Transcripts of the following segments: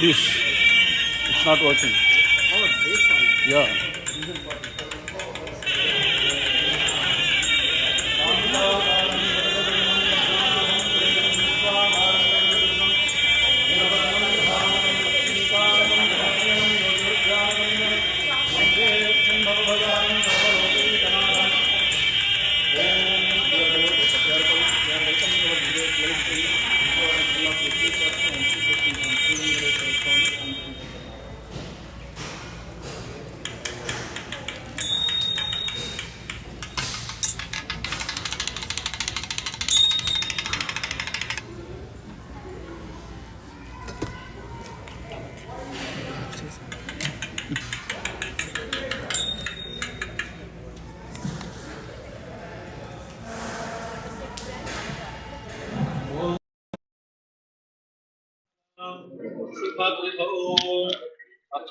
this. It's not working. Yeah.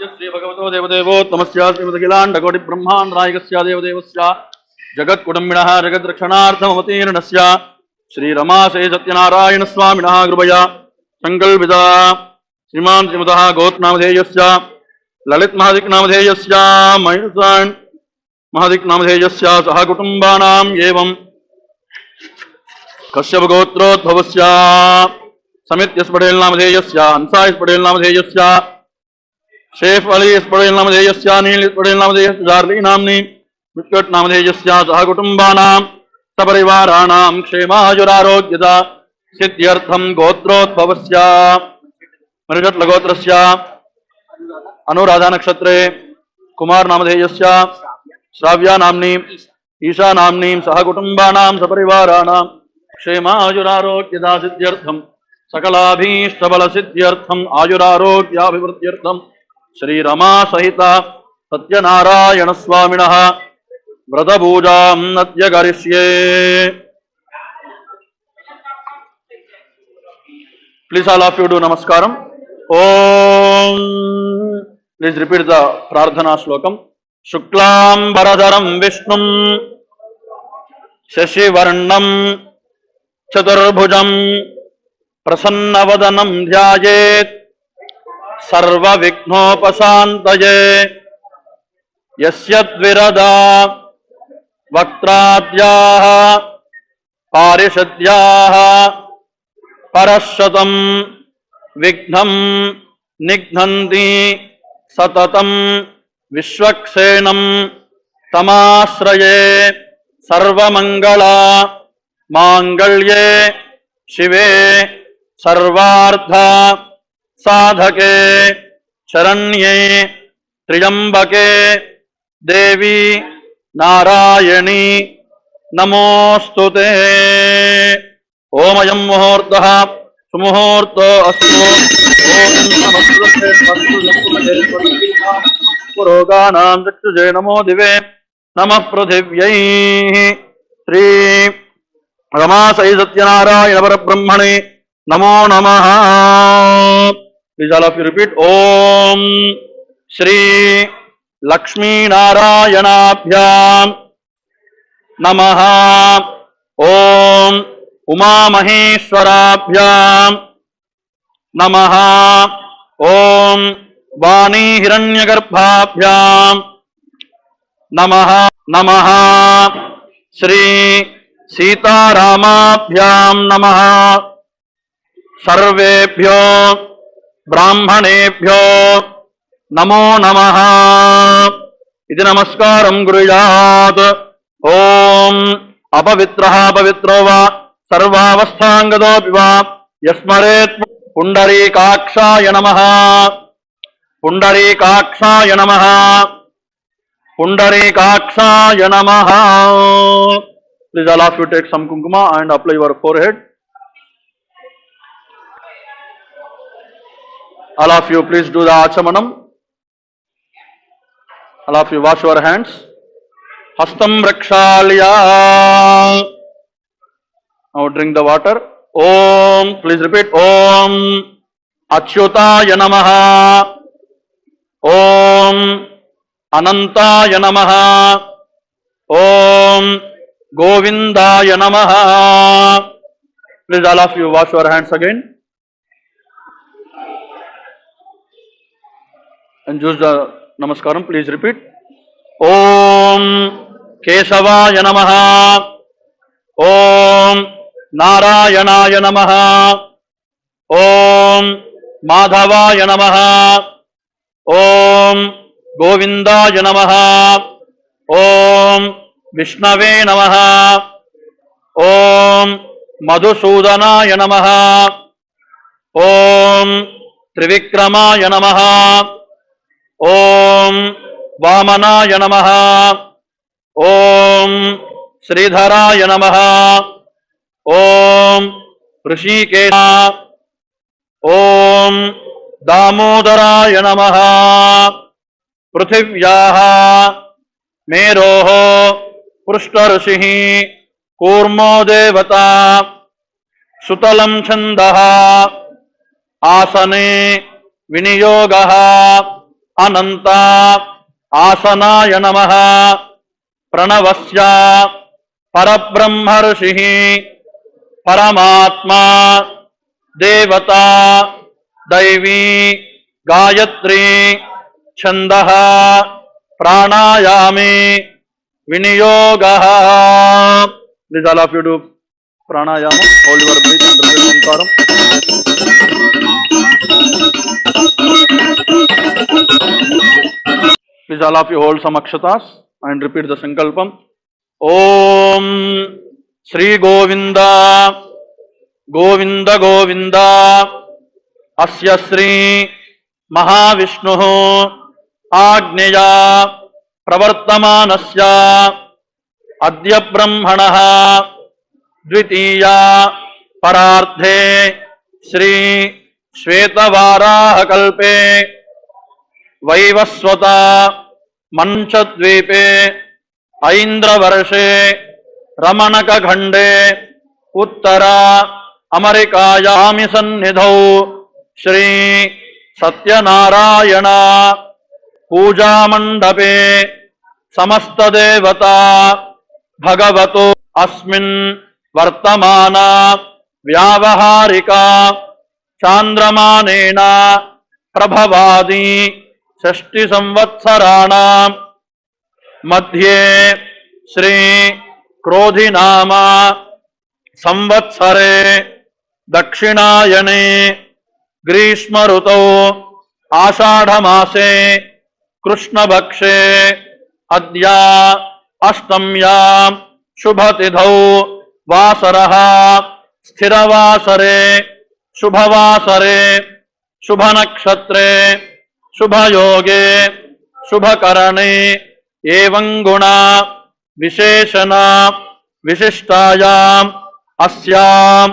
Shri भगवतो देवदेवो नमस्या श्रीमदखिलाण्डकोटि ब्रह्माण्डनायकस्य देवदेवस्य जगत्कुटुम्बिनः जगद्रक्षणार्थमवतीर्णस्य श्रीरमासे सत्यनारायण स्वामिनः कृपया संकल्पिता श्रीमान् श्रीमतः गोत्रनामधेयस्य ललित महदिक्नामधेयस्य मयूरसान् महदिक्नामधेयस्य सह कुटुम्बानाम् एवं कश्यप गोत्रोद्भवस्य समित यस पटेल नामधेयस्य अंसा यस पटेल नामधेयस्य शेफ अली यस पटेल नामधेयस्य नील यस पटेल नामधेयस्य जार्ली नाम्नि विकट नामधेयस्य सह कुटुम्बानां सपरिवाराणां क्षेमायुरारोग्यता सिद्ध्यर्थं गोत्रोद्भवस्य मृगट गोत्रस्य अनुराधा नक्षत्रे कुमार नामधेयस्य श्राव्या नाम्नि ईशा नाम्नि सह कुटुम्बानां सपरिवाराणां क्षेमायुरारोग्यता सिद्ध्यर्थं सकलाभीष्टबल सिद्ध्यर्थम आयुरारोग्याभिवृद्ध्यर्थम श्री रमा सहित सत्यनारायण स्वामिनः व्रतपूजां नद्य करिष्ये। Please all of you do namaskaram. Om. Please repeat the prarthana shlokam. Shuklam Bharadaram Vishnum Shashivarnam Chaturbhujam प्रसन्नवदनं ध्यायेत् सर्वविघ्नोपशान्तये यस्यद्विरदा वक्त्राद्याः पारिषद्याः परशतं विघ्नं निघ्नन्ति सततं विश्वक्सेनं तमाश्रये सर्वमङ्गला माङ्गल्ये शिवे सर्वार्थ साधके शरण्ये त्र्यंबके देवी नारायणी नमोस्तुते। ओमयं मुहूर्तः सुमुहूर्तो अस्तु। ओम नमस्ते पुरोगानां चक्षुषे नमो दिवे नमः पृथिव्यै श्री रमासै सत्यनारायण परब्रह्मणे नमो नमः। Please all of you repeat. Om Shri Lakshmi Narayanaभ्यां नमः। Om Uma Maheshwaraभ्यां नमः। Om Vani Hiranyagarbhaभ्यां नमः। नमः श्री सीतारामाभ्यां नमः। सर्वेभ्यो ब्राह्मणेभ्यो नमो नमः। इति नमस्कारं कुर्यात्। ओम अपवित्रः पवित्रो वा सर्वावस्थांगतोऽपि वा यस्मरेत् पुण्डरीकाक्षाय नमः। पुण्डरीकाक्षाय नमः। पुण्डरीकाक्षाय नमः। Please all of you take some kumkuma and apply your forehead. All of you please do the achamanam. All of you wash your hands. Hastam rakshalya. Now drink the water. Om. Please repeat. Om. Achyutaya namaha. Om. Anantaya namaha. Om. Govindaya namaha. Please all of you wash your hands again. and use the namaskaram. Please repeat. Om Kesavaya Namaha. Om Narayanaya Namaha. Om Madhavaya Namaha. Om Govindaya Namaha. Om Vishnave Namaha. Om Madhusudanaya Namaha. Om Trivikramaya Namaha. Om Vamanaya Namaha. Om Sridharaya Namaha. Om Rishikesha. Om Damodaraya Namaha. Prithivyaha Meroho Pushtarushihi Kurmo Devata Sutalam Chandaha Asane Viniyogaha Ananta Asanaya Namaha Pranavasya Parabrahmarshihi Paramatma Devata Daivi Gayatri Chandaha Pranayami Viniyogaha. Please all of you do pranayama. Hold your breath and repeat Sankaram. Please all of you hold some akshatas and repeat the sankalpam. Om Sri Govinda Govinda Govinda Asya Sri Mahavishnuhu Agneya Pravartamanasya Adya Brahmanaha Dvitiya Pararthe Sri Shvetavaraha Kalpe Vaivaswata Manchadvipe Aindra Varshe Ramanaka Ghande Uttara Amerikaya Sannidhau Shri Satyanarayana Puja Mandape Samasta Devata Bhagavato Asmin Vartamana Vyavaharika Chandramanena Prabhavadi Shashti Samvatsarana Madhye Sri Krodhinama Samvatsare Dakshinayane Grishma Rutau Ashadhamase Krishna Bhakshe Adya Ashtamya Shubhatidhau Vasaraha Sthiravasare Shubhavasare Shubhanakshatre Shubhayoge Shubhakarane Evanguna Visheshana Vishishtayam Asyam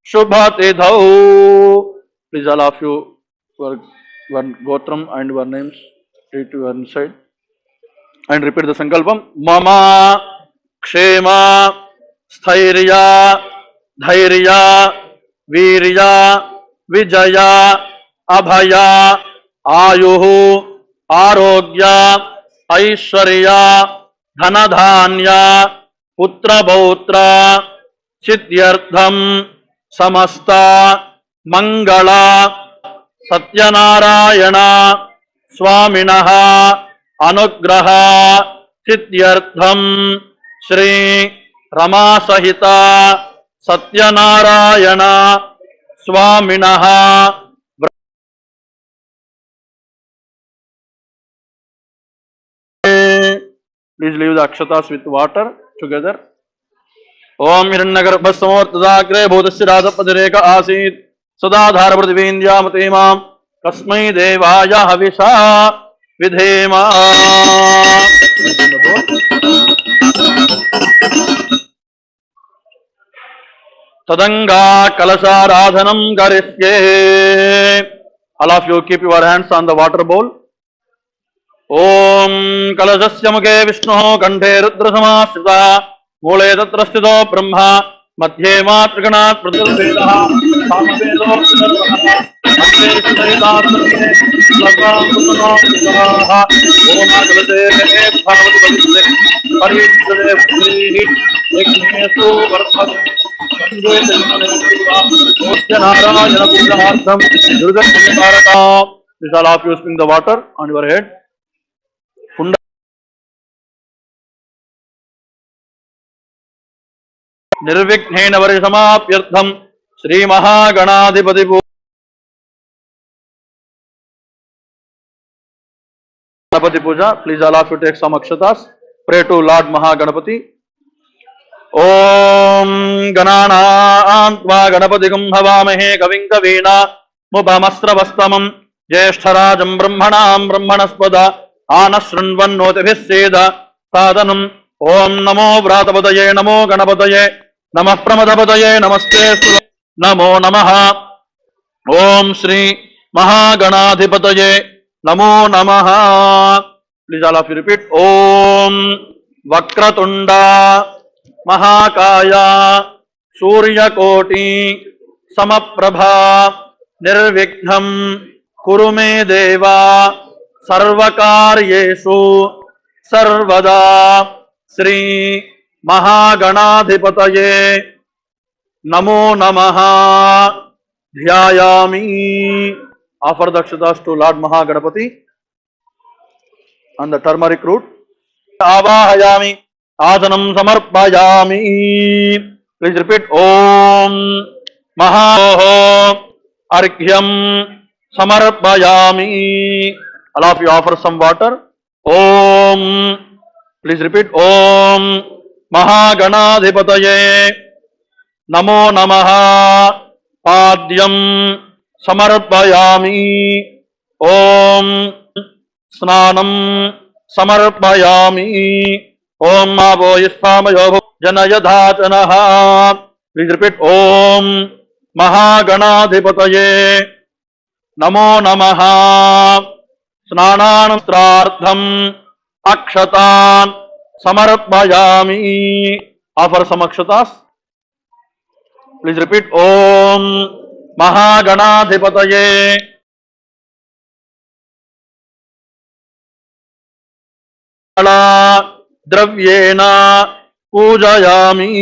Shubhatidhau. Please all of you one gotram and your names read to one side and repeat the sankalpam. Mama Kshema Sthairya Dhairya Virya Vijaya Abhaya Ayuhu Arogya Aishwarya Dhanadhanya Putra Bautra Siddhyartham Samasta Mangala Satyanarayana Swaminaha Anugraha Siddhyartham Shri Rama Sahita Satyanarayana Swaminaha. Please leave the akshatas with water together. Om Hiranyagarbhasamortadagre Bhodasya Radhapadireka Asit Sadadhara Pradivindyamatema Kasmai Devaya Havisa Vidhema. Tadanga Kalasaradhanam Karisye. All of you keep your hands on the water bowl. Om Kalasasya Mukhe Vishnu Kanthe Rudra Samashrita Mule Tatra Sthito Brahma Madhye Matriganath Pratyabhedaha Samavedo Pranarvaha Ante Sudaitat Sarve Lakam Sutano Visaha Om Akalate Bhavati Bhavite Parishade Bhrihi Eknesu Vartham Sanjay Telmane Satyanarayana Puja Ardham Durga Puja Please all of you spring the water on your head. Kunda Nirvignena Varisamapyartham Sri Mahaganapati Puja. Please all of you take some akshatas. Pray to Lord Mahaganapati. Om Ganana Antva Ganapatigam Havamahe Kaving Kavina Mupamastravastamam Jeshtarajam Brahmanam Brahmanaspada Anasrunvan Notabhiseda Sadhanam Om Namo Vratapadaye Namo Ganapadaye Namah Pramadapadaye Namaste Namo Namaha Om Shri Mahaganadhipataye Namo Namaha. Please all of you repeat. Om Vakratunda Mahakaya Surya Koti Samaprabha Nirvignam Kurume Deva Sarvakaryeshu Sarvada Sri Mahaganadhipataye Namo Namaha. Dhyayami. Offer the akshatas to Lord Mahaganapati on the turmeric root. Avahayami. Asanam samarpayami. Please repeat. Om Maha Arghyam samarpayami. All of you offer some water. Om. Please repeat. Om Mahaganadhipataye Namo Namaha. Padyam samarpayami. Om Snanam samarpayami. Om Avo Yishpamayo Janayadhatanaha. Please repeat. Om Mahaganadhipataye Namo Namaha. Snananam Strartham Akshatan samarpayami. Offer some akshatas. Please repeat. Om Mahaganadhipataye Dravyena Pujayami.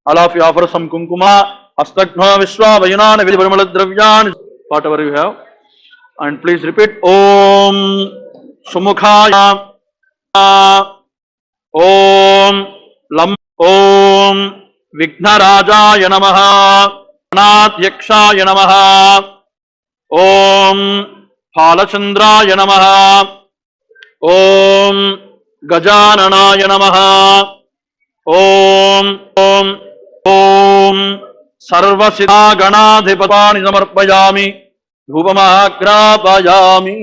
All of you offer some kumkuma, Astakna Vishwavayanana Vidiparimal Dravyani, whatever you have. And please repeat. Om Sumukhaya Om Lam Om Vignarajaya Namaha Anadhyakshaya Namaha Om Phalachandraya Namaha Om Gajananaya Namaha Om Sarvasiddha Ganadhipatani Samarpayami Dhupamagrapayami.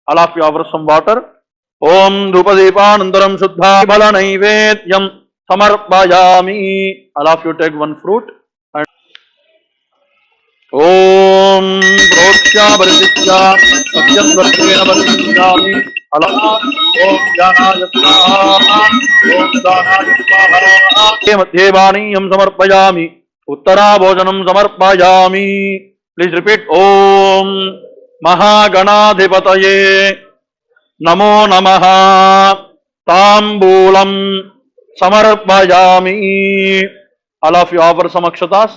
All of you offer some water. Om Dhupadeepanandaram Shuddha Bala Naivedyam Samarpayami. All of you take one fruit. Om Prokshya Varisitya Satyamvartena Varisithyami. Om Jnanaya Swaha Om Dhanaya Swaha Madhyevaniyam Samarpayami Uttara Bhojanam Samarpayami. Please repeat. Om Mahaganadhipataye Namo Namaha. Tambulam Samarpayami. All of you offer some akshatas.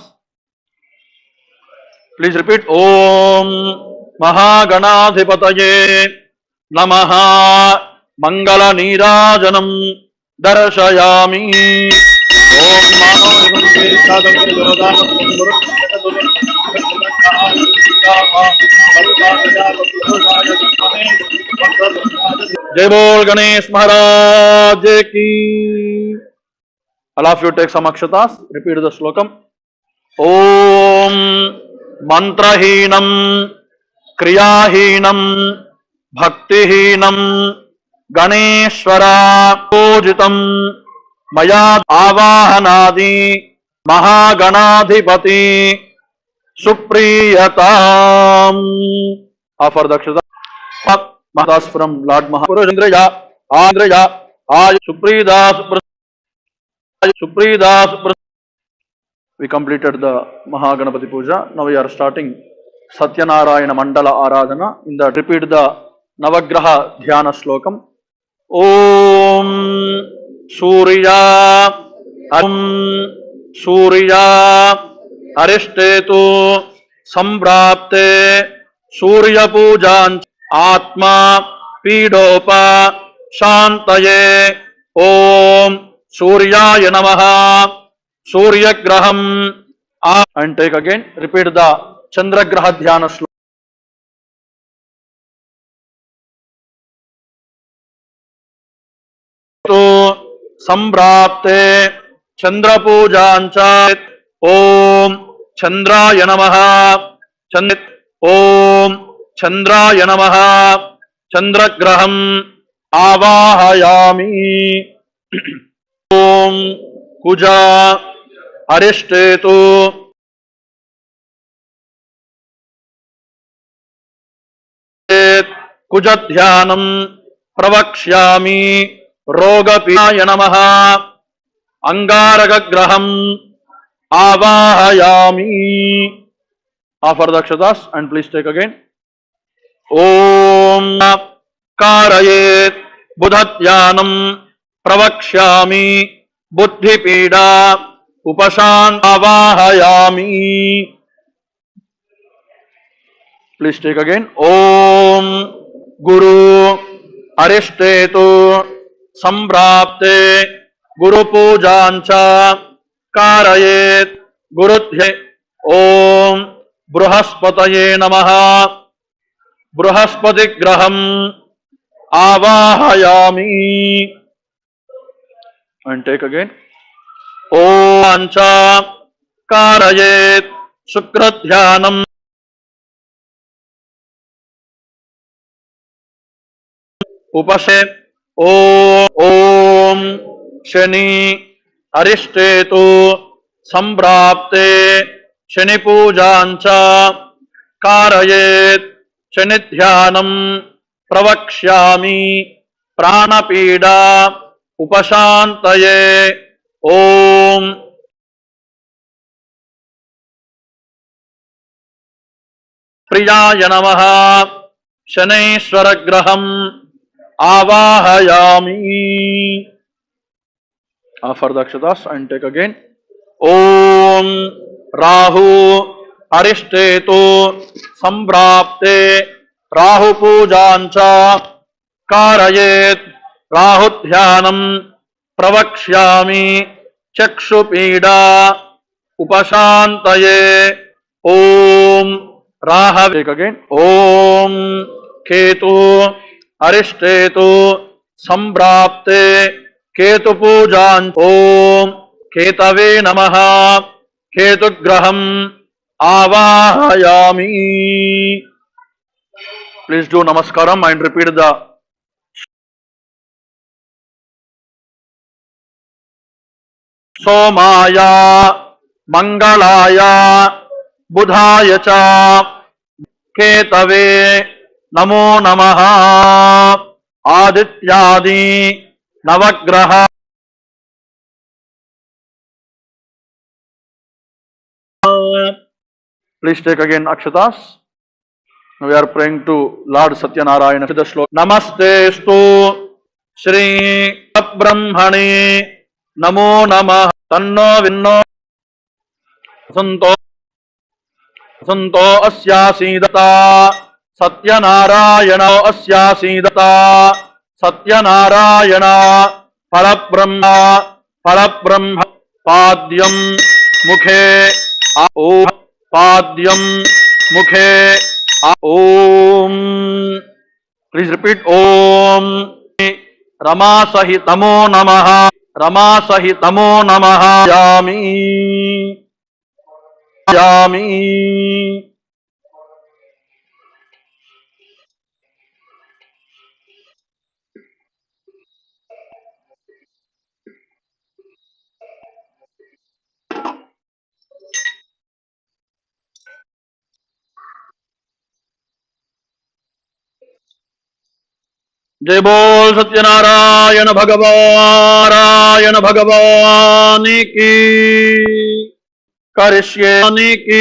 Please repeat. Om Mahaganadhipataye Namaha. Mangala Nirajanam Darshayami. Om Jai Bol Ganesh Maharaj Ki. All of you take some akshatas. Repeat the slokam. Om Mantrahinam Kriyahinam Bhaktihinam Ganeshwara Pujitam Maya Avahanadi Mahaganadhipati Supriyatam. Offer the akshata. Mahadas from Lord Mahapurujendraya Andreya Ay Supridas Supridas. We completed the Mahaganapati Puja. Now we are starting Satyanarayana Mandala Aradhana. In that, repeat the Navagraha Dhyana Slokam. Om Surya Surya Arishthetu Sambrapte Surya Pujan Atma Pidopa Shantaye Om Suryaya Namaha Surya Graham. And take again, repeat the Chandra Graha Dhyana Sloka. संप्राप्ते चंद्र पूजांचा ओम चंद्राय नमः चंद्र ओम चंद्राय नमः चंद्रग्रहम् आवाहयामि ओम कुजा अरिष्टेतु कुजध्यानं प्रवक्ष्यामि रोगपीडाय नमः अंगारकग्रहम् आवाहयामि. Offer the akshatas and please take again. Om कारयेत बुधध्यानं प्रवक्ष्यामि बुद्धिपीडा उपशांत आवाहयामि. Please take again. Om Guru Arishthetu Samprapte Guru Pujancha Karayet Gurudhye. Om Bruhaspataye Namaha Bruhaspati Graham Avahayami. And take again. Om Ancha Karayet Shukradhyanam उपसे ओम शनि अरिष्टेतु संप्राप्ते शनि पूजांच कारयेत शनि ध्यानं प्रवक्ष्यामि प्राणपीडा उपशांतये. ओम प्रियाय नमः Shanaishwar ग्रहम् आवाहयामि. Offer the akshatas and take again. Om Rahu Arishthetu Samprapte Rahu Pujancha Karayet Rahu Dhyanam Pravakshami Chakshupida Upashantaye. Om Raha. Take again. Om Ketu Arishthetu Samprapte Ketu Pujan. Om Ketave Namaha Ketu Graham Avahayami. Please do Namaskaram and repeat the Somaya Mangalaya Budhaya Cha Ketave Namo Namaha Adityadi Navagraha. Please take again akshatas. Now we are praying to Lord Satyanarayana. The sloka. Namaste stu Shri Brahmani Namo Namah Tanno Vinno Santo Santo Asyasidata Satyanarayana Asyasidata Satyanarayana Parabrahma Parabrahma Padyam Mukhe Om Padyam Mukhe Om. Please repeat. Om Rama Sahit Namo Namaha Rama Sahit Namo Namaha Yami Yami. जय बोल सत्यनारायण भगवान की करिष्ये की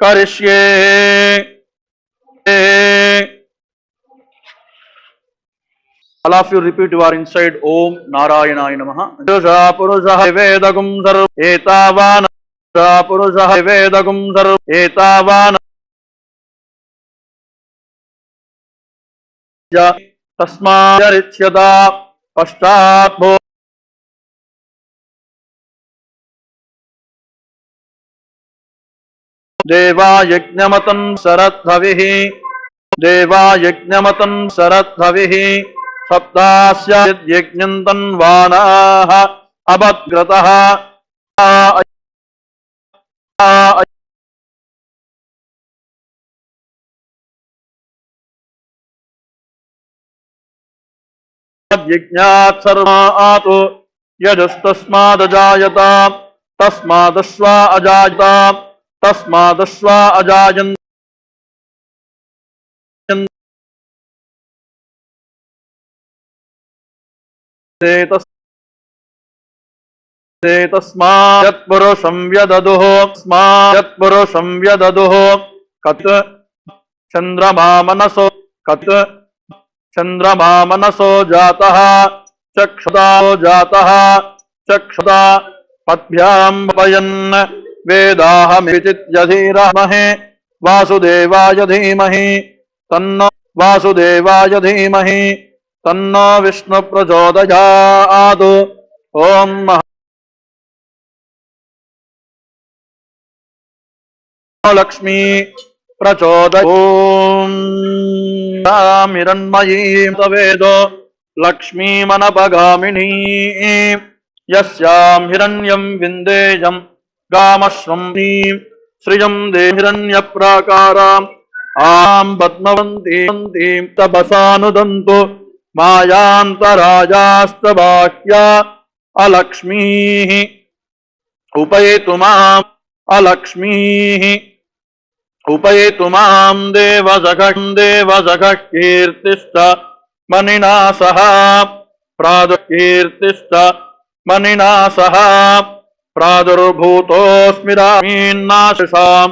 करिष्ये all of you repeat you are inside Om Narayanaaya Namaha Purusha Vedagum Sarv Etavana Purusha Vedagum Sarv Etavana Tasmāyarichyata Paśṭāt Deva Yajñamatan Saradhavihi Deva Yajñamatan Saradhavihi Saptasya Yajñantan Vānaha Abadgrataha Yajñāt sarvātu yadustasmādajāyata tasmādasvā ajāyata tasmādasvā ajāyantate tasmāt yatpuruṣam vyadaduh kat chandrama manaso jātaha चक्षुता पद्भ्यां पयन् वेदाहमिचित्यधीरमहे वासुदेवाय धीमहि तन्नो विष्णु प्रचोदयात् ओम महालक्ष्मी प्रचोदय ओम हिरण्मयीं तवेदो लक्ष्मीमनपगामिनी यस्यां हिरण्यं विन्देयं गामश्रम्णीं श्रियं देहिरण्यप्राकाराम् आं पद्मवन्तीं तपसानुदन्तु मायान्तराजास्तबाह्या अलक्ष्मीः उपैतु माम् अलक्ष्मीः उपैतु मां देवसखः कीर्तिश्च मणिना सह प्रादुर्कीर्तिश्च मणिना सह प्रादुर्भूतोऽस्मि रामीन्नाशिषां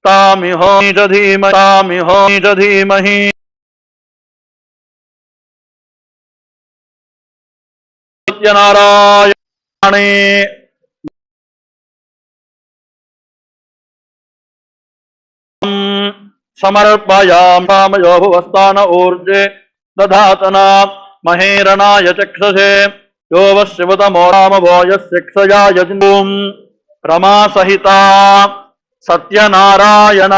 तामिहो च धीमहि सत्यनारायणे समर्पयामि कामयो भुवस्थान ऊर्जे दधातना महेरणाय चक्षसे यो वशिवतमो रामभो यस्यक्षया यजन्तुं रमा सहिता सत्यनारायण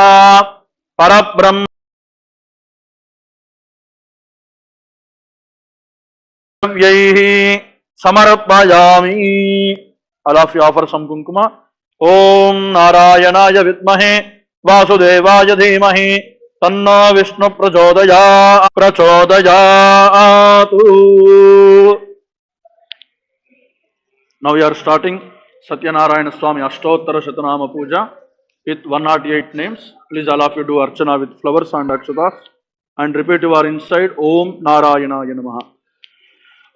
परब्रह्म समर्पयामि all of you offer some kunkuma ओम नारायणाय विद्महे वासुदेवाय धीमहि तन्नो विष्णु प्रचोदयात् now we are starting Satyanarayana Swami Ashtottara Shatanama Puja with 108 names. Please all of you do archana with flowers and akshatas and repeat you are inside Om Narayanaaya Namaha.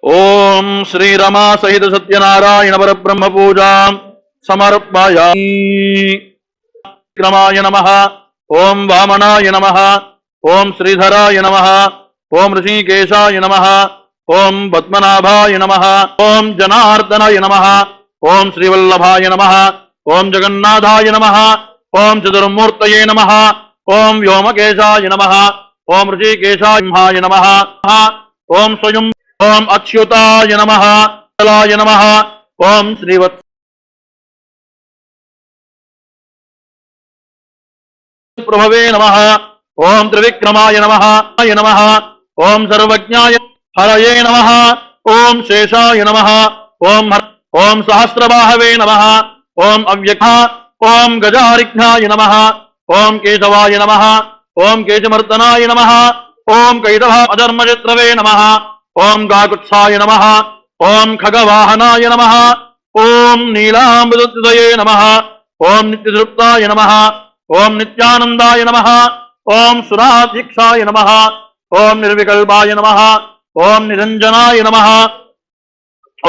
ओम श्री रमा सहित सत्यनारायण परब्रह्म पूजा समर्पयामि विक्रमाय नमः ओम वामनाय नमः ओम श्रीधराय नमः ओम ऋषिकेशाय नमः ओम पद्मनाभाय नमः ओम जनार्दनाय नमः ओम श्रीवल्लभाय नमः ओम जगन्नाथाय नमः ओम चतुर्मूर्तये नमः ओम व्योमकेशाय नमः ओम ऋषिकेशाय नमः ओम स्वयं ओम अच्युताय नमः लाय नमः ओम श्रीवत्स प्रभवे नमः ओम त्रिविक्रमाय नमः ओम सर्वज्ञाय हरये नमः ओम शेषाय नमः ओम सहस्रबाहवे नमः ओम अव्यक्ता ओम गजारिघ्नाय नमः ओम केशवाय नमः ओम केशमर्दनाय नमः ओम कैटभ अधर्मचित्रवे नमः ओम गाकुत्साय नमः ओम खगवाहनाय नमः ओम नीलाम्बुदये नमः ओम नित्यतृप्ताय नमः ओम नित्यानंदाय नमः ओम सुराधीक्षाय नमः ओम निर्विकल्पाय नमः। ओम निरंजनाय नमः।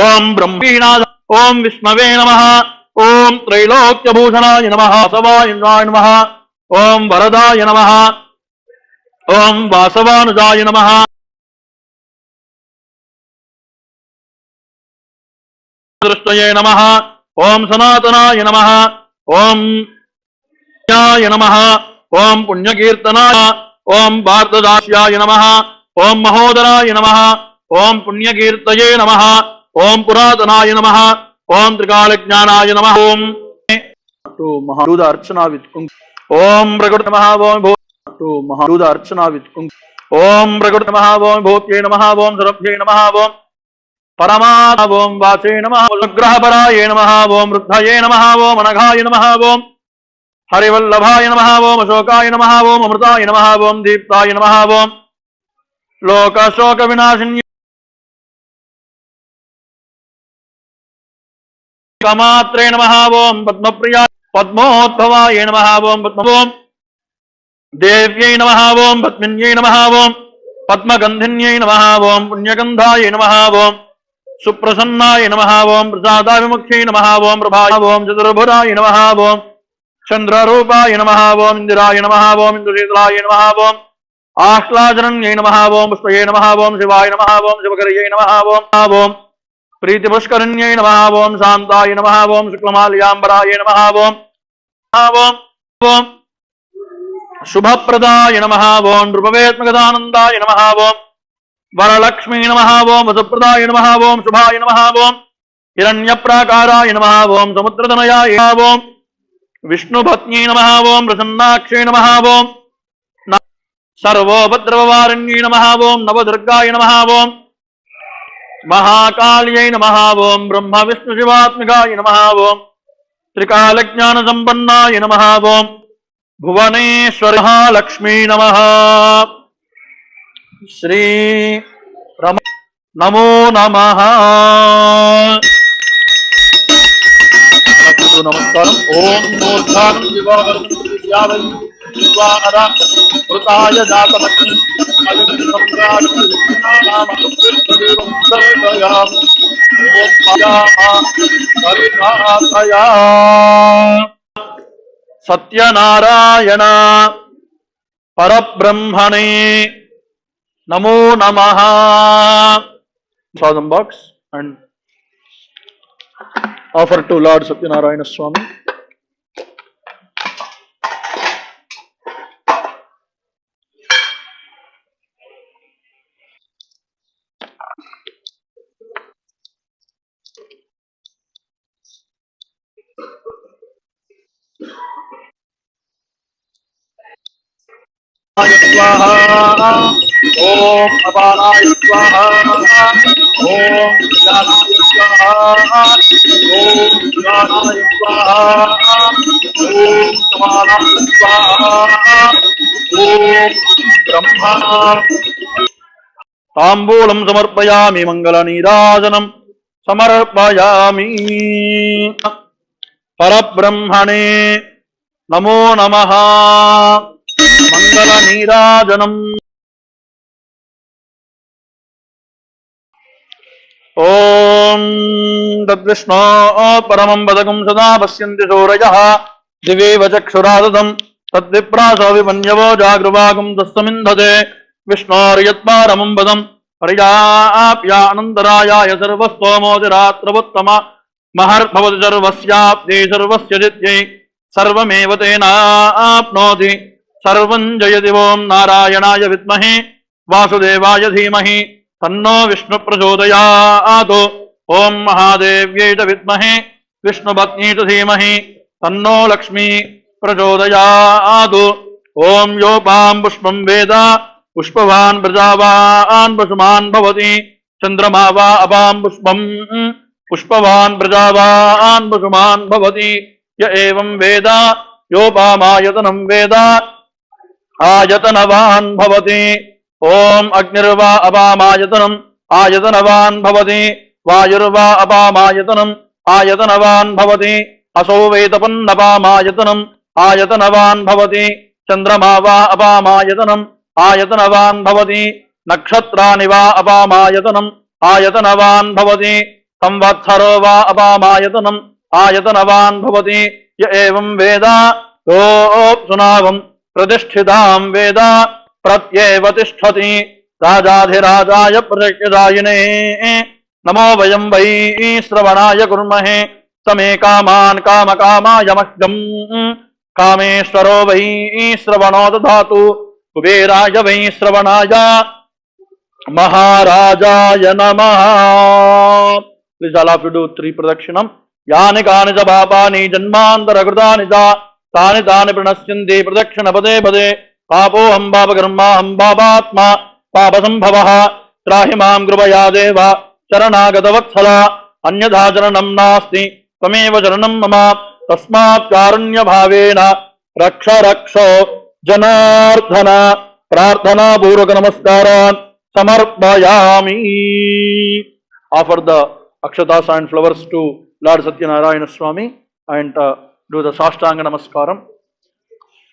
ओम ब्रह्मीनाथ। ओम विष्णवे नमः। ओम त्रैलोक्यभूषणाय नमः। वासवाय नमः। ओम वरदाय नमः। ओम वासवानुजाय नमः। दृष्टये नमः। ओम सनातनाय नमः। ओम नमः। ओम पुण्यकीर्तनाय। ओम भारतदास्याय नमः। ओम महोदराय नमः। ओम पुण्यकीर्तये नमः। ओम पुरातनाय नमः। ओम त्रिकालज्ञानाय नमः। ओम to Maharuda Archana with Kung. Om Prakriti Mahavon to Maharuda Archana with Kung. Om Prakriti Mahavon Bhokye Namahavom Sarabhye Namahavom Paramahavom Vase Namahavom Grahabaraye Namahavom Ruddhaye Namahavom Anaghaye Namahavom Harivallabhaye Namahavom Ashokaye Namahavom Amritaye Namahavom Deeptaye Namahavom Loka Shoka Vinashinya Kamatre Namahavom Padmapriya Padmodbhavaye Namahavom Padmavom Devyai Namahavom Padminyai Namahavom Padmagandhinyai Namahavom Punyagandhaye Namahavom Suprasannaye Namahavom Prasadavimukhye Namahavom Prabhayavom Chaturbhuraye Namahavom Chandrarupaye Namahavom Indiraye Namahavom Indushitraye Namahavom Ashlajaranye Namahavom Pushpaye Namahavom Shivaye Namahavom Shivakariye Namahavom Priti Pushkaranye Namahavom Shantaye Namahavom Shuklamalyambaraye Namahavom Shubhapradaye Namahavom Rupavetmagadanandaye Namahavom Varalakshmi Namahavom Vasapradaye Namahavom Shubhaye Namahavom Hiranyaprakaaraye Namahavom Samudradanayaye Namahavom Vishnupatni Namahavom Prasannakshe Namahavom Sarvobhadravaranye Namahavom Navadurgaye Namahavom Mahakalye Namahavom Brahma Vishnu Shivatmikaye Namahavom Trikalajnana Sampannaye Namahavom Bhuvaneshwari Mahalakshmi Namaha Shri Rama Namo Namaha Namaskaram Om Nodhanam Divaram Vidyavali Vivahara Vrutaya Jatamati Alim Samraj Nama Virtadevam Sarvayam Om Mayaha Saritaya Satyanarayana Parabrahmane Namo Namaha. Sadham box and offer to Lord Satyanarayana Swami. Swaha. Om Abalaya Swaha. Om Jnanaya Swaha. Om Jnanaya Swaha. Om Samanaya Swaha. Om Brahma. Tambulam samarpayami Mangala Nirajanam samarpayami Parabrahmane Namo Namaha Mangala Nirajanam. Om Dadvishno Paramam Badagam Sada Pasyanti Surayah Diveva Chakshurasadam Tadviprasa Vipanyavo Jagruvagam Tassamindhate Vishnoryatparamam Badam Pariyapya Anandaraya Sarvastomodiratra Maharbhavati Sarvasyapti Sarvasya Jitye Sarvameva Tena Apnoti Sarvam Jayati Om Narayanaya Vidmahe Vasudevaya Dhimahi Tanno Vishnu Prachodayatu Om Mahadevyai Vidmahe Vishnu Bhatni Dhimahi Tanno Lakshmi Prachodayatu Om Yopam Pushpam Veda Pushpavan Prajavan Pasuman Bhavati Chandramava Abam Pushpam Pushpavan Prajavan Pasuman Bhavati Ya Evam Veda Yopamayatanam Veda Ayatanavan Bhavati Om Agnirva Abamayatanam Ayatanavan Bhavati Vayurva Abamayatanam Ayatanavan Bhavati Aso Vetapan Abamayatanam Ayatanavan Bhavati Chandramava Abamayatanam आयतनवान् भवति नक्षत्राणि वा अपामायतनम् आयतनवान् भवति संवत्सरो वा अपामायतनम् आयतनवान् भवति य एवं वेद योऽप्सुनावम् प्रतिष्ठितां वेद प्रत्येव तिष्ठति राजाधिराजाय प्रत्यक्षदायिने नमो वयं वै श्रवणाय कुर्महे समे कामान् कामकामाय मह्यम् कामेश्वरो वै श्रवणो दधातु कुबेराय वै श्रवणाय महाराजाय नमः. Please all of you do 3 pradakshinam. यानि कानि च पापानि जन्मान्तरकृतानि च तानि तानि प्रणश्यन्ति प्रदक्षिण पदे पदे पापोऽहं पापकर्माहं पापात्मा पापसम्भवः त्राहि मां कृपया देव शरणागतवत्सल अन्यथा शरणं नास्ति त्वमेव शरणं मम तस्मात् कारुण्यभावेन रक्ष रक्षो जनार्दन प्रार्थना पूर्वक नमस्कारान् समर्पयामि. Offer the akshatas and flowers to Lord Satyanarayana Swami and do the Sashtanga Namaskaram.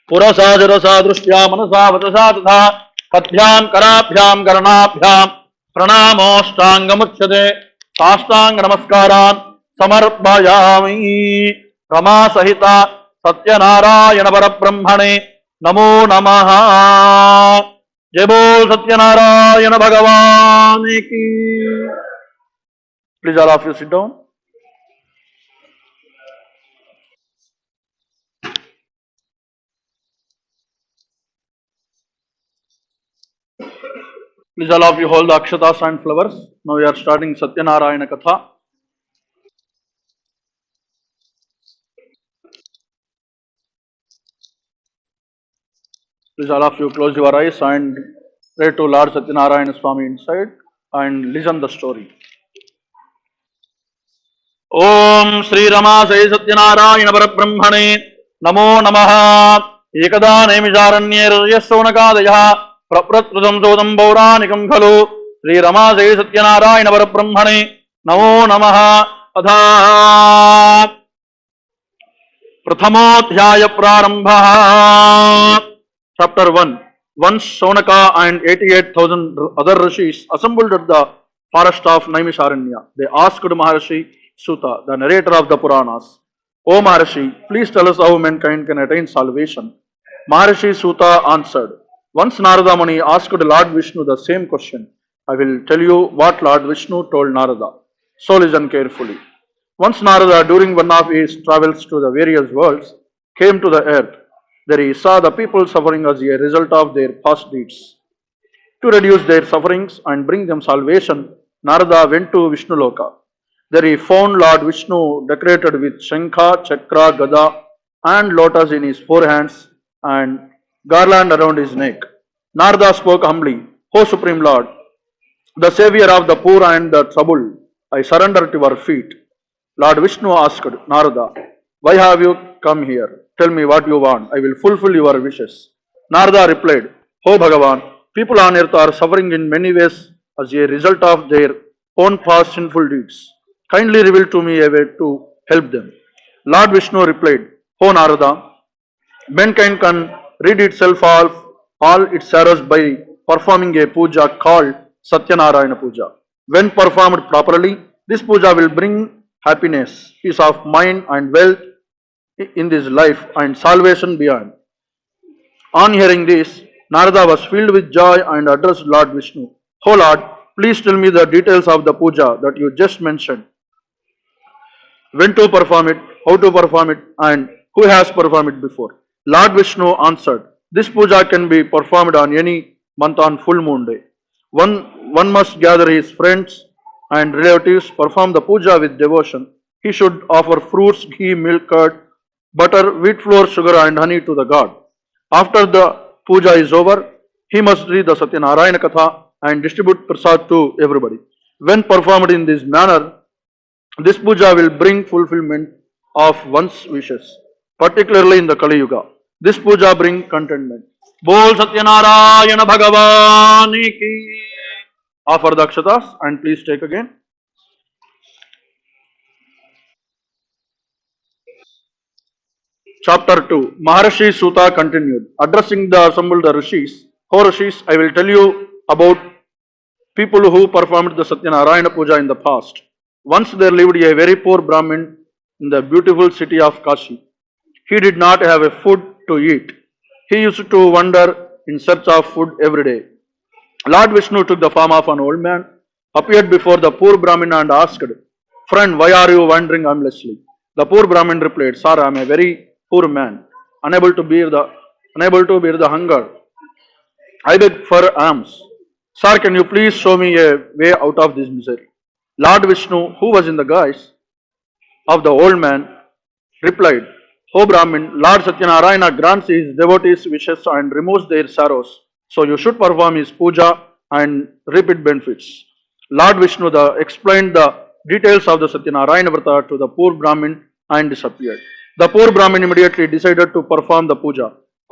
Purasa Jarasa Drushtya Manasa Vatasa Tatha Pathyam Karabhyam Karanabhyam Pranamoshtangamuchyate Sashtanga Namaskaran Samarpayami. Rama Sahita Satyanarayana Parabrahmane Namo Namaha. Jai Bol Satyanarayana Bhagavan ki. Please all of you sit down. Please all of you hold the akshatas and flowers. Now we are starting Satyanarayana Katha. Please all of you close your eyes and pray to Lord Satyanarayana Swami inside and listen the story. Om Sri Rama Sai Satyanarayana Parabrahmane Namo Namaha. Ekada Nemisharanye Rajasonakadaya Prapratrudam Sodam Pauranikam Khalu Sri Rama Sai Satyanarayana Parabrahmane Namo Namaha. Atha Prathamodhyaya Prarambha. Chapter 1. Once Sonaka and 88,000 other rishis assembled at the forest of Naimisharanya. They asked Maharishi Suta, the narrator of the Puranas, O Maharishi, please tell us how mankind can attain salvation. Maharishi Suta answered, once Narada Muni asked Lord Vishnu the same question. I will tell you what Lord Vishnu told Narada. So listen carefully. Once Narada, during one of his travels to the various worlds, came to the earth. There he saw the people suffering as a result of their past deeds. To reduce their sufferings and bring them salvation, Narada went to Vishnu Loka. There he found Lord Vishnu decorated with Shankha, Chakra, Gada and lotus in his 4 hands and garland around his neck. Narada spoke humbly, O Supreme Lord, the savior of the poor and the troubled, I surrender to your feet. Lord Vishnu asked Narada, why have you come here? Tell me what you want. I will fulfill your wishes. Narada replied, O Bhagavan, people on earth are suffering in many ways as a result of their own past sinful deeds. Kindly reveal to me a way to help them. Lord Vishnu replied, O Narada, mankind can rid itself of all its sorrows by performing a puja called Satyanarayana Puja. When performed properly, this puja will bring happiness, peace of mind and wealth in this life and salvation beyond. On hearing this, Narada was filled with joy and addressed Lord Vishnu. O Lord, please tell me the details of the puja that you just mentioned. When to perform it, how to perform it, and who has performed it before. Lord Vishnu answered, this puja can be performed on any month on full moon day. One must gather his friends and relatives, perform the puja with devotion. He should offer fruits, ghee, milk, curd, butter, wheat flour, sugar and honey to the god. After the puja is over, he must read the Satyanarayana Katha and distribute prasad to everybody. When performed in this manner, this puja will bring fulfillment of one's wishes, particularly in the Kali Yuga. This puja brings contentment. Bol Satyanarayana Bhagavan ki. Offer the akshatas and please take again. Chapter 2. Maharishi Suta continued. Addressing the assembled rishis, O Rishis, I will tell you about people who performed the Satyanarayana Puja in the past. Once there lived a very poor Brahmin in the beautiful city of Kashi. He did not have a food to eat. He used to wander in search of food every day. Lord Vishnu took the form of an old man, appeared before the poor Brahmin and asked, "Friend, why are you wandering aimlessly?" The poor Brahmin replied, "Sir, I am a very poor man, unable to bear the hunger. I beg for alms. Sir, can you please show me a way out of this misery?" Lord Vishnu, who was in the guise of the old man, replied, "O Brahmin, Lord Satyanarayana grants his devotees wishes and removes their sorrows. So you should perform his puja and reap its benefits." Lord Vishnu explained the details of the Satyanarayana Vrata to the poor Brahmin and disappeared. The poor Brahmin immediately decided to perform the puja.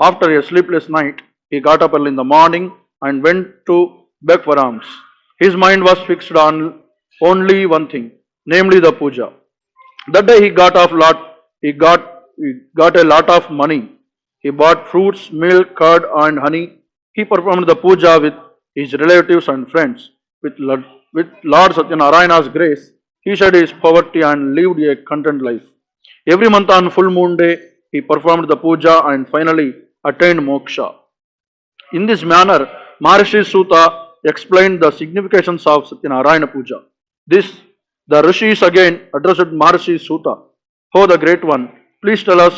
After a sleepless night, he got up early in the morning and went to beg for alms. His mind was fixed on only one thing, namely the puja. That day he got a lot of money. He bought fruits, milk, curd, and honey. He performed the puja with his relatives and friends. With Lord Satyanarayana's grace, he shed his poverty and lived a content life. Every month on full moon day, he performed the puja and finally attained moksha. In this manner, Maharishi Suta explained the significations of Satyanarayana Puja. The Rishis again addressed Maharishi Suta. "Oh, the great one, please tell us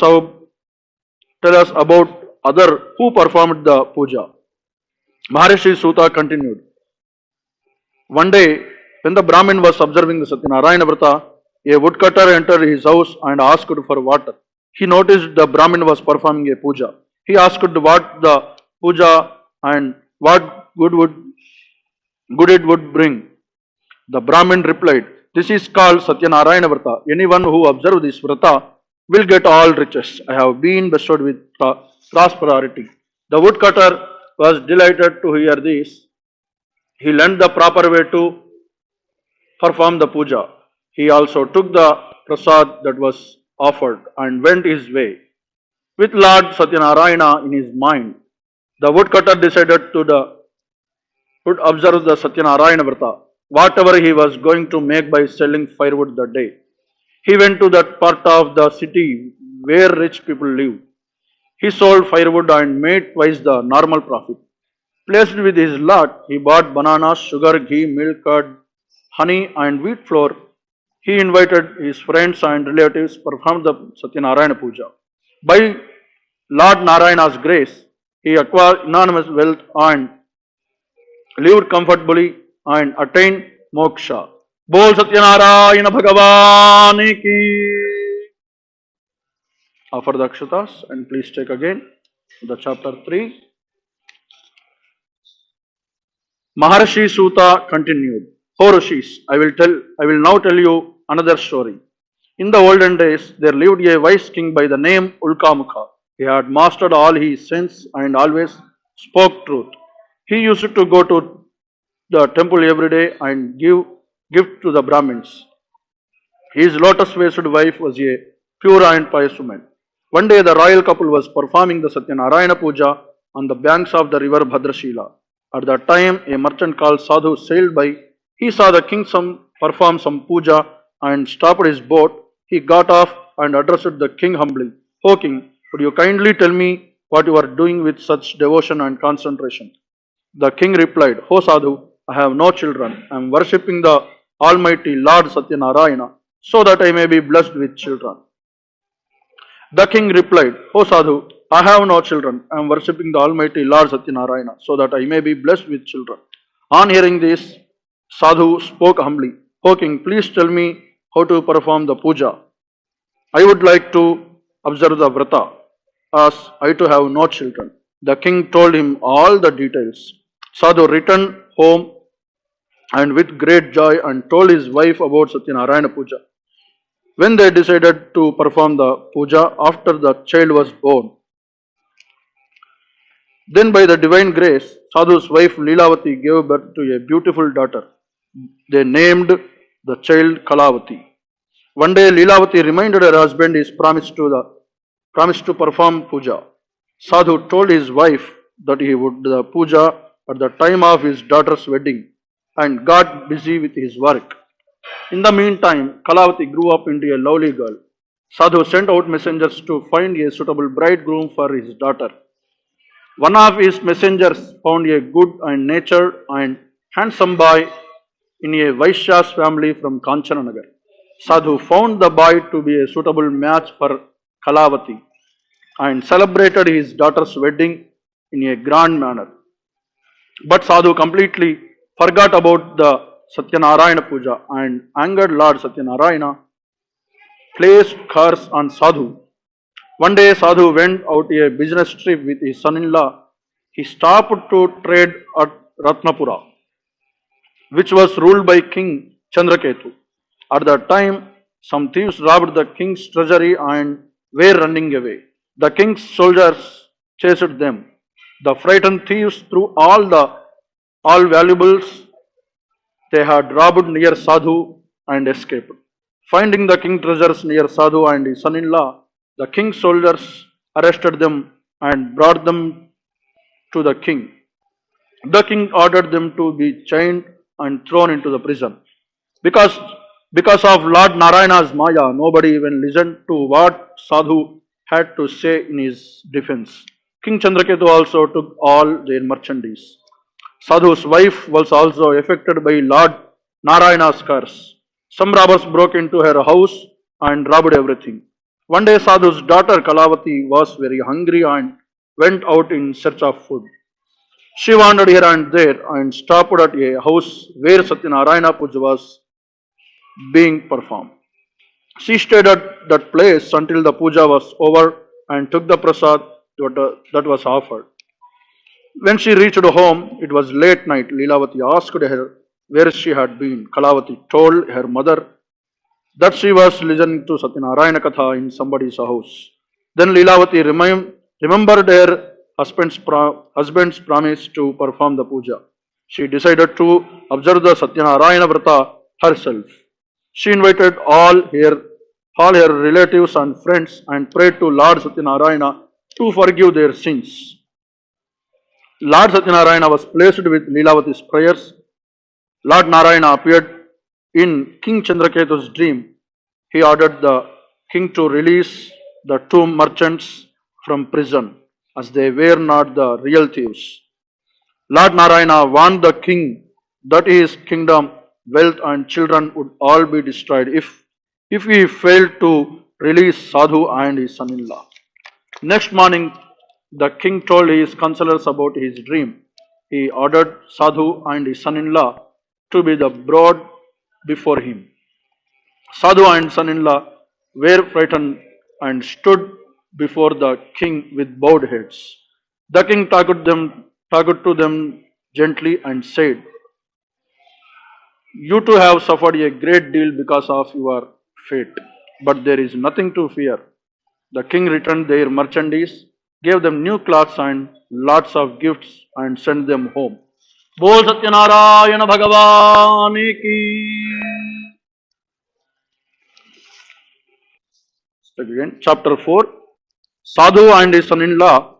about other who performed the puja." Maharishi Suta continued. One day, when the Brahmin was observing the Satyanarayana Vrata, a woodcutter entered his house and asked for water. He noticed the Brahmin was performing a puja. He asked what the puja and what good it would bring. The Brahmin replied, "This is called Satyanarayana Vrata. Anyone who observes this Vrata will get all riches. I have been bestowed with prosperity." The woodcutter was delighted to hear this. He learned the proper way to perform the puja. He also took the prasad that was offered and went his way. With Lord Satyanarayana in his mind, the woodcutter decided would observe the Satyanarayana Vrata, whatever he was going to make by selling firewood that day. He went to that part of the city where rich people live. He sold firewood and made twice the normal profit. Placed with his lot, he bought bananas, sugar, ghee, milk, curd, honey, and wheat flour. He invited his friends and relatives, performed the Satyanarayana Puja. By Lord Narayana's grace, he acquired enormous wealth and lived comfortably and attained moksha. Bol Satyanarayana Bhagavan ki. Offer the akshatas and please take again the chapter 3. Maharishi Suta continued. "O Rishis, I will now tell you another story. In the olden days, there lived a wise king by the name Ulkamukha. He had mastered all his sense and always spoke truth. He used to go to the temple every day and give gift to the Brahmins. His lotus-faced wife was a pure and pious woman. One day the royal couple was performing the Satyanarayana Puja on the banks of the river Bhadrashila. At that time, a merchant called Sadhu sailed by. He saw the king perform some puja and stopped his boat. He got off and addressed the king humbly. "O king, would you kindly tell me what you are doing with such devotion and concentration?" The king replied, "O Sadhu, I have no children. I am worshipping the Almighty Lord Satyanarayana so that I may be blessed with children." The king replied, "O Sadhu, I have no children. I am worshipping the Almighty Lord Satyanarayana so that I may be blessed with children." On hearing this, Sadhu spoke humbly, "O king, please tell me how to perform the puja. I would like to observe the vrata, as I too have no children." The king told him all the details. Sadhu returned home and with great joy and told his wife about Satyanarayana Puja. When they decided to perform the puja after the child was born, then by the divine grace, Sadhu's wife Leelavati gave birth to a beautiful daughter. They named the child Kalavati. One day Leelavati reminded her husband his promise to perform puja. Sadhu told his wife that he would do the puja at the time of his daughter's wedding and got busy with his work. In the meantime, Kalavati grew up into a lovely girl. Sadhu sent out messengers to find a suitable bridegroom for his daughter. One of his messengers found a good and natured and handsome boy in a Vaishya's family from Kanchananagar. Sadhu found the boy to be a suitable match for Kalavati and celebrated his daughter's wedding in a grand manner. But Sadhu completely forgot about the Satyanarayana Puja and angered Lord Satyanarayana placed curse on Sadhu. One day Sadhu went out a business trip with his son-in-law. He stopped to trade at Ratnapura, which was ruled by King Chandraketu. At that time, some thieves robbed the king's treasury and were running away. The king's soldiers chased them. The frightened thieves threw all valuables they had robbed near Sadhu and escaped. Finding the king's treasures near Sadhu and his son-in-law, the king's soldiers arrested them and brought them to the king. The king ordered them to be chained and thrown into the prison. Because, because of Lord Narayana's Maya, nobody even listened to what Sadhu had to say in his defense. King Chandraketu also took all their merchandise. Sadhu's wife was also affected by Lord Narayana's curse. Some robbers broke into her house and robbed everything. One day Sadhu's daughter Kalavati was very hungry and went out in search of food. She wandered here and there and stopped at a house where Satyanarayana Puja was being performed. She stayed at that place until the puja was over and took the prasad that was offered. When she reached home, it was late night. Leelavati asked her where she had been. Kalavati told her mother that she was listening to Satyanarayana Katha in somebody's house. Then Leelavati remembered her husband's promise to perform the puja. She decided to observe the Satyanarayana Vrata herself. She invited all her relatives and friends and prayed to Lord Satyanarayana to forgive their sins. Lord Satyanarayana was pleased with Leelavati's prayers. Lord Narayana appeared in King Chandraketu's dream. He ordered the king to release the two merchants from prison, as they were not the real thieves. Lord Narayana warned the king that his kingdom, wealth, and children would all be destroyed if he failed to release Sadhu and his son-in-law. Next morning, the king told his counselors about his dream. He ordered Sadhu and his son-in-law to be brought before him. Sadhu and son-in-law were frightened and stood before the king with bowed heads. The king talked to them gently and said, "You two have suffered a great deal because of your fate, but there is nothing to fear." The king returned their merchandise, gave them new clothes and lots of gifts, and sent them home. Bol Satyanarayana Bhagavan ki. Again, chapter 4. Sadhu and his son-in-law,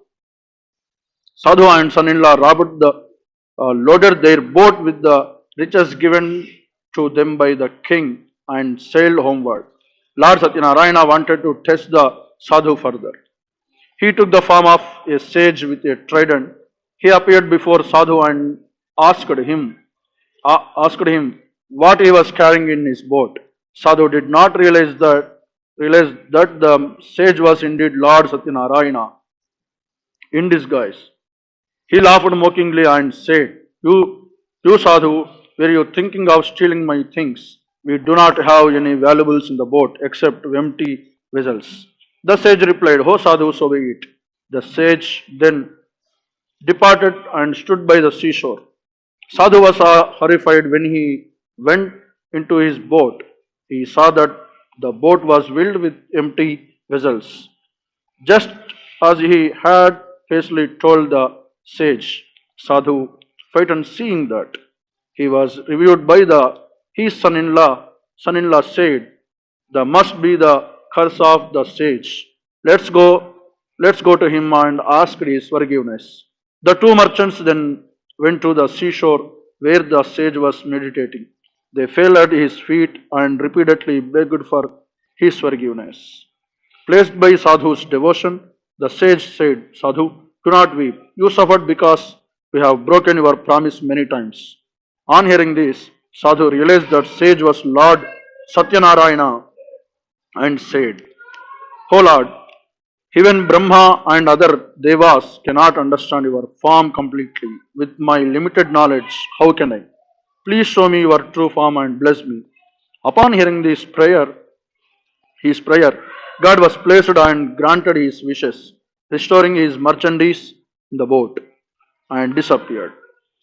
Sadhu and son-in-law loaded their boat with the riches given to them by the king and sailed homeward. Lord Satyanarayana wanted to test the Sadhu further. He took the form of a sage with a trident. He appeared before Sadhu and asked him what he was carrying in his boat. Sadhu did not realize that the sage was indeed Lord Satyanarayana in disguise. He laughed mockingly and said, You Sadhu, were you thinking of stealing my things? We do not have any valuables in the boat except empty vessels. The sage replied, Oh Sadhu, so be it. The sage then departed and stood by the seashore. Sadhu was horrified when he went into his boat. He saw that the boat was filled with empty vessels, just as he had hastily told the sage. Sadhu, frightened seeing that, he was reviewed by his son-in-law. Son-in-law said, "That must be the curse of the sage. Let's go to him and ask his forgiveness." The two merchants then went to the seashore where the sage was meditating. They fell at his feet and repeatedly begged for his forgiveness. Placed by Sadhu's devotion, the sage said, Sadhu, do not weep. You suffered because we have broken your promise many times. On hearing this, Sadhu realized that sage was Lord Satyanarayana and said, O Lord, even Brahma and other devas cannot understand your form completely. With my limited knowledge, how can I? Please show me your true form and bless me. Upon hearing his prayer, God was pleased and granted his wishes, restoring his merchandise in the boat and disappeared.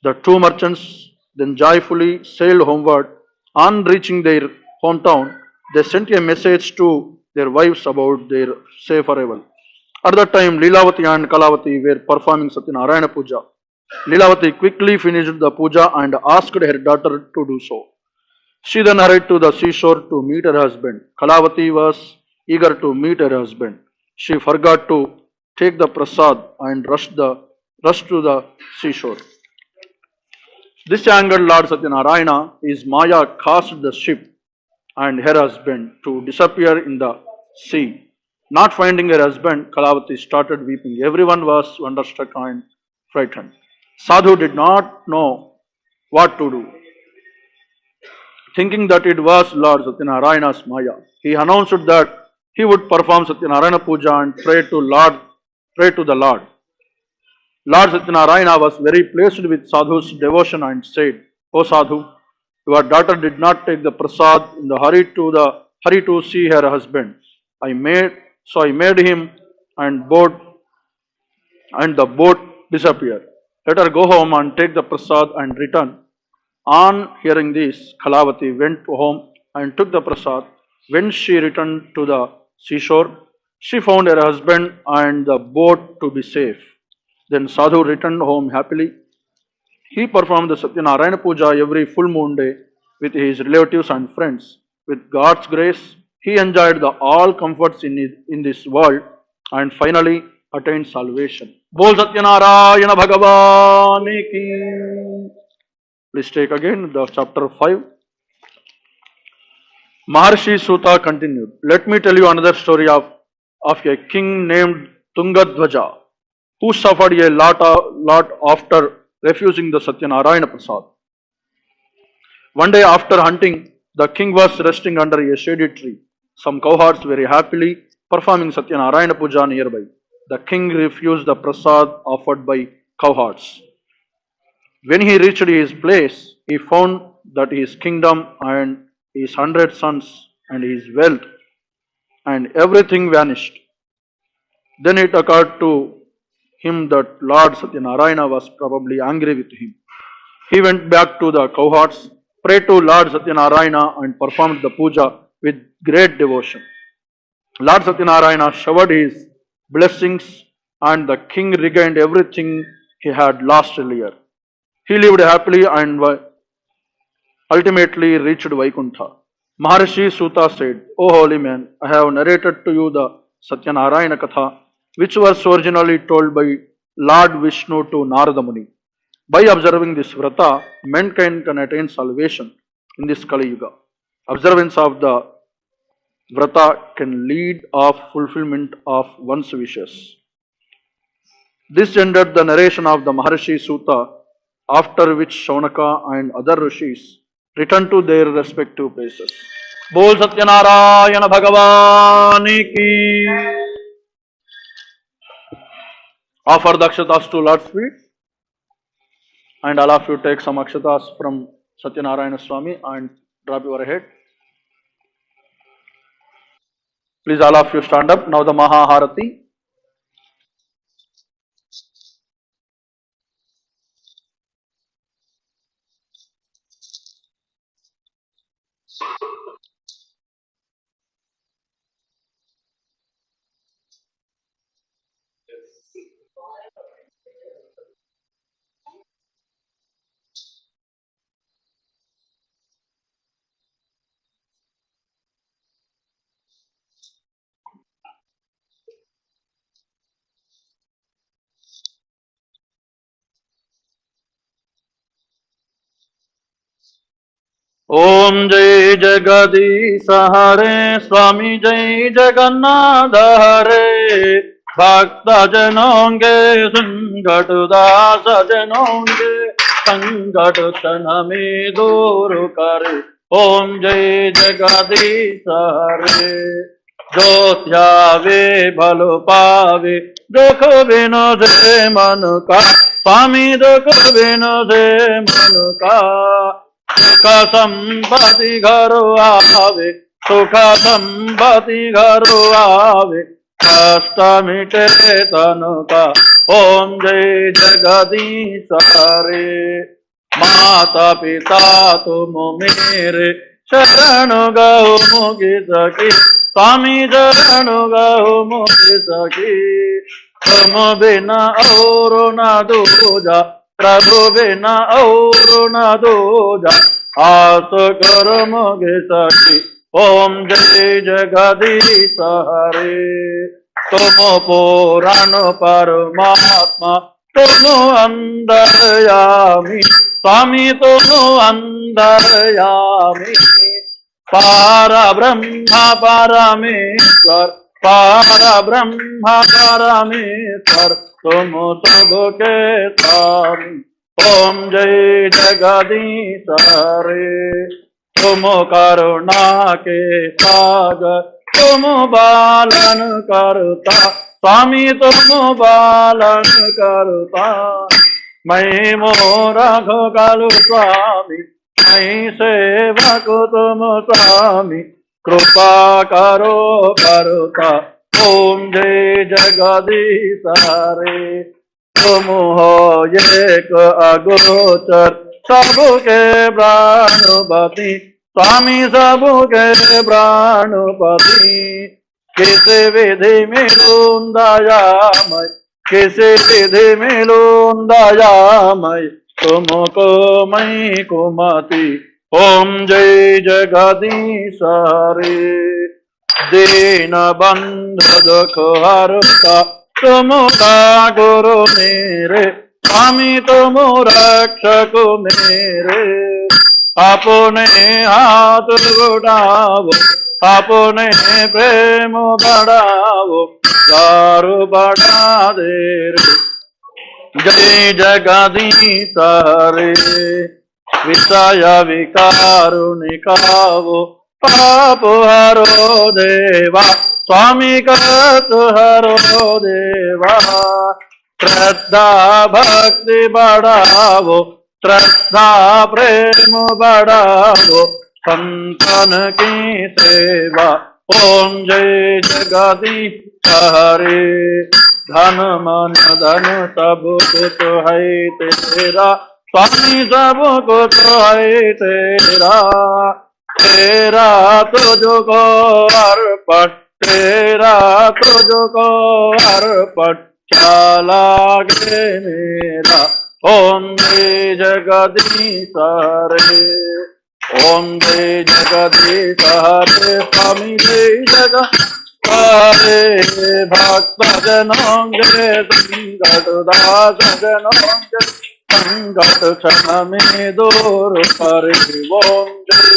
The two merchants then joyfully sailed homeward. On reaching their hometown, they sent a message to their wives about their safe arrival. At that time, Lilavati and Kalavati were performing Satyanarayana Puja. Lilavati quickly finished the puja and asked her daughter to do so. She then hurried to the seashore to meet her husband. Kalavati was eager to meet her husband. She forgot to take the prasad and rushed to the seashore. This angered Lord Satyanarayana. His Maya caused the ship and her husband to disappear in the sea. Not finding her husband, Kalavati started weeping. Everyone was wonderstruck and frightened. Sadhu did not know what to do. Thinking that it was Lord Satyanarayana's Maya, he announced that he would perform Satyanarayana Puja and pray to the Lord. Lord Satyanarayana was very pleased with Sadhu's devotion and said, O Sadhu, your daughter did not take the prasad in the hurry to see her husband. I made him and the boat disappear. Let her go home and take the prasad and return. On hearing this, Kalavati went home and took the prasad. When she returned to the seashore, she found her husband and the boat to be safe. Then Sadhu returned home happily. He performed the Satyanarayana Puja every full moon day with his relatives and friends. With God's grace, he enjoyed all comforts in this world and finally attained salvation. Bol Satyanarayana Bhagavan ki. Please take again the chapter 5. Maharshi Suta continued. Let me tell you another story of a king named Tungadhvaja who suffered a lot after refusing the Satyanarayana Prasad. One day after hunting, the king was resting under a shady tree. Some cowherds were happily performing Satyanarayana Puja nearby. The king refused the prasad offered by cowherds. When he reached his place, he found that his kingdom and his 100 sons and his wealth and everything vanished. Then it occurred to him that Lord Satyanarayana was probably angry with him. He went back to the cowherds, prayed to Lord Satyanarayana and performed the puja with great devotion. Lord Satyanarayana showered his blessings and the king regained everything he had lost earlier. He lived happily and ultimately reached Vaikuntha. Maharshi Suta said, O holy man, I have narrated to you the Satyanarayana Katha, which was originally told by Lord Vishnu to Narada Muni. By observing this vrata, mankind can attain salvation in this Kali Yuga. Observance of the vrata can lead of fulfillment of one's wishes. This ended the narration of the Maharshi Suta, after which Shaunaka and other rishis returned to their respective places. Bol Satyanarayana Bhagavan ki. Offer the akshatas to Lord's feet, and all of you take some akshatas from Satyanarayana Swami and drop your head. Please, all of you stand up. Now the Mahaharati. ओम जय जगदीश हरे स्वामी जय जगन्नाथ हरे भक्त जनों के संकट दास जनों के संकट तन में दूर करे। ओम जय जगदीश हरे जो ध्यावे भल पावे दुख बिनु दे मन का स्वामी दुख बिनु दे मन का सुख संपत्ति घर आवे सुख संपत्ति घर आवे कष्ट मिटे तन का। ओम जय जगदीश हरे माता पिता तुम मेरे शरण गहो मुझे सखी स्वामी शरण गहो मुझे सखी तुम बिना और न दूजा प्रभु बिना और न दूजा आस कर मुझे सखी। ओम जय जगदीश हरे तुम पुराण परमात्मा तुम अंतर्यामी स्वामी तुम अंतर्यामी पार ब्रह्म परमेश्वर पार ब्रह्म परमेश्वर तुम सबके स्वामी। ओम जय जगदीश हरे तुम करुणा के सागर तुम बालन करता स्वामी तुम बालन करता मैं मोरा घोगालु स्वामी मैं सेवक तुम स्वामी कृपा करो करता। ओम जय जगदीश हरे तुम हो एक अगोचर सबके प्राणपति स्वामी सबके प्राणपति किसी विधि मिलूं दयामय किसी विधि मिलूं दयामय तुमको मैं कुमति। ओम जय जगदीश हरे दीन बंधु दुख हरता तुम का गुरु मेरे स्वामी तुम रक्षक मेरे अपने हाथ उठाओ अपने प्रेम बढ़ाओ दारू बढ़ा दे रे। जय जगदीश हरे विषय विकारु निकावो पाप हरो देवा स्वामी कत हरो देवा श्रद्धा भक्ति बढ़ावो श्रद्धा प्रेम बढ़ावो संतन की सेवा। ओम जय जगदीश हरे धन मन धन सब कुछ है तेरा स्वामी सब कुछ है तेरा तेरा तुझको अर्पण तेरा तुझको अर्पण क्या लागे मेरा। ओम जय जगदीश हरे ओम जय जगदीश हरे स्वामी जय जगदीश हरे भक्त जनों के संकट दास जनों के संकट क्षण में दूर करे। ओम जय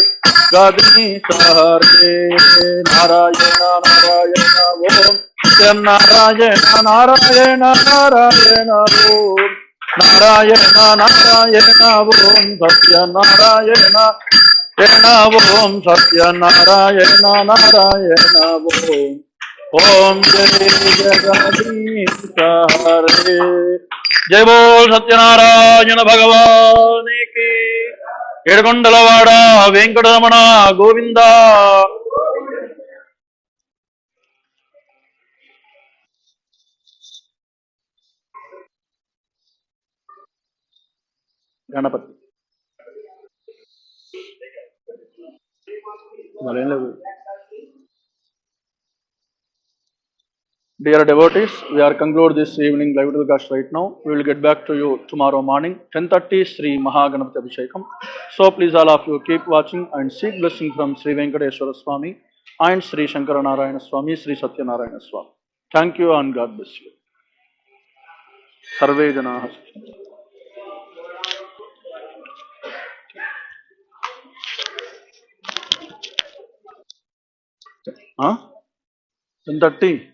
जगदीश हरे नारायण नारायण ओम नारायण नारायण नारायण ओम नारायण नारायण ओम सत्यनारायण ओम सत्यनारायण नारायण ओम। ओम जय जगदीश हरे जय बोल सत्यनारायण भगवान की एडगोंडलवाड़ Venkataraman Govind. Ganpati Dear devotees, we are conclude this evening live telecast right now. We will get back to you tomorrow morning, 10:30 Sri Mahaganapati Abhishekam. So please all of you keep watching and seek blessing from Sri Venkateswara Swami and Sri Shankaranarayana Swami, Sri Satyanarayana Swami. Thank you and God bless you. Sarve Janaah. 10:30.